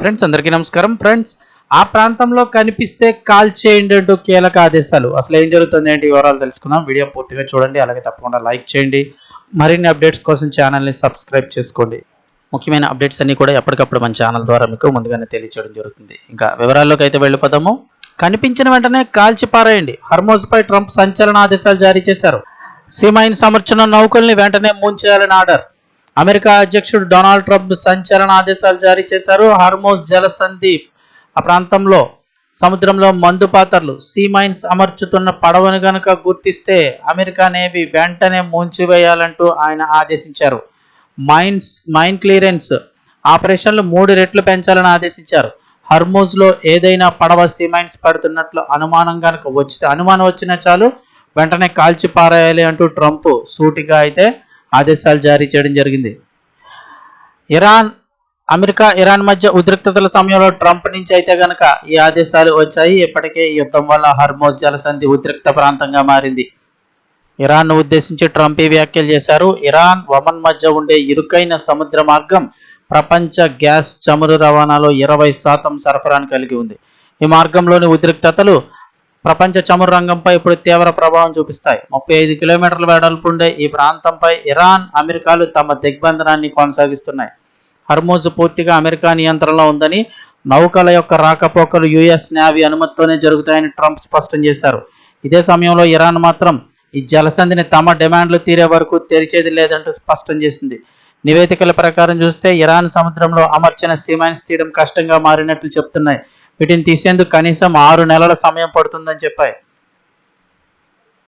Friends అందరికీ నమస్కారం. Friends, ఆ ప్రాంతంలో కనిపిస్తే కాల్ చేయండి అంటూ కీలక ఆదేశాలు. అసలు ఏం జరుగుతుంది ఏంటి వివరాలు తెలుసుకుందాం. వీడియో పూర్తిగా చూడండి, అలాగే తప్పకుండా లైక్ చేయండి. మరిన్ని అప్డేట్స్ కోసం ఛానల్ని సబ్స్క్రైబ్ చేసుకోండి. ముఖ్యమైన అప్డేట్స్ అన్ని కూడా ఎప్పటికప్పుడు మన ఛానల్ ద్వారా మీకు ముందుగానే తెలియచేయడం జరుగుతుంది. ఇంకా వివరాల్లోకి అయితే వెళ్ళిపోదాము. కనిపించిన వెంటనే కాల్చి పారేయండి. హర్మోజ్పై ట్రంప్ సంచలన ఆదేశాలు జారీ చేశారు. సీమాయిన్ సమర్చన నౌకల్ని వెంటనే ముంచేయాలని ఆర్డర్. అమెరికా అధ్యక్షుడు డొనాల్డ్ ట్రంప్ సంచలన ఆదేశాలు జారీ చేశారు. హార్మోజ్ జలసంధి ఆ ప్రాంతంలో సముద్రంలో మందు పాత్రలు సీమైన్స్ అమర్చుతున్న పడవను గనుక గుర్తిస్తే అమెరికా నేవీ వెంటనే ముంచివేయాలంటూ ఆయన ఆదేశించారు. మైన్ క్లియరెన్స్ ఆపరేషన్లు 3 రెట్లు పెంచాలని ఆదేశించారు. హర్మోజ్లో ఏదైనా పడవ సీమైన్స్ పడుతున్నట్లు అనుమానం వచ్చినా చాలు వెంటనే కాల్చి పారేయాలి అంటూ ట్రంప్ సూటిగా అయితే ఆదేశాలు జారీ చేయడం జరిగింది. ఇరాన్ మధ్య ఉద్రిక్తతల సమయంలో ట్రంప్ నుంచి అయితే గనక ఈ ఆదేశాలు వచ్చాయి. ఇప్పటికే ఈ యుద్ధం వల్ల హర్మోజ్ జలసంధి ఉద్రిక్త ప్రాంతంగా మారింది. ఇరాన్ను ఉద్దేశించి ట్రంప్ ఈ వ్యాఖ్యలు చేశారు. ఇరాన్ ఒమన్ మధ్య ఉండే ఇరుకైన సముద్ర మార్గం ప్రపంచ గ్యాస్ చమురు రవాణాలో 20% సరఫరాను కలిగి ఉంది. ఈ మార్గంలోని ఉద్రిక్తతలు ప్రపంచ చమురు రంగంపై ఇప్పుడు తీవ్ర ప్రభావం చూపిస్తాయి. 35 కిలోమీటర్ల వెడల్పు ఉండే ఈ ప్రాంతంపై ఇరాన్, అమెరికాలు తమ దిగ్బంధనాన్ని కొనసాగిస్తున్నాయి. హర్మోజ్ పూర్తిగా అమెరికా నియంత్రణలో ఉందని, నౌకల యొక్క రాకపోకలు యుఎస్ నేవీ అనుమతితోనే జరుగుతాయని ట్రంప్ స్పష్టం చేశారు. ఇదే సమయంలో ఇరాన్ మాత్రం ఈ జలసంధిని తమ డిమాండ్లు తీరే వరకు తెరిచేది లేదంటూ స్పష్టం చేసింది. నివేదికల ప్రకారం చూస్తే ఇరాన్ సముద్రంలో అమర్చిన సీమైన్స్ తీయడం కష్టంగా మారినట్లు చెప్తున్నాయి. వీటిని తీసేందుకు కనీసం 6 నెలల సమయం పడుతుందని చెప్పాయి.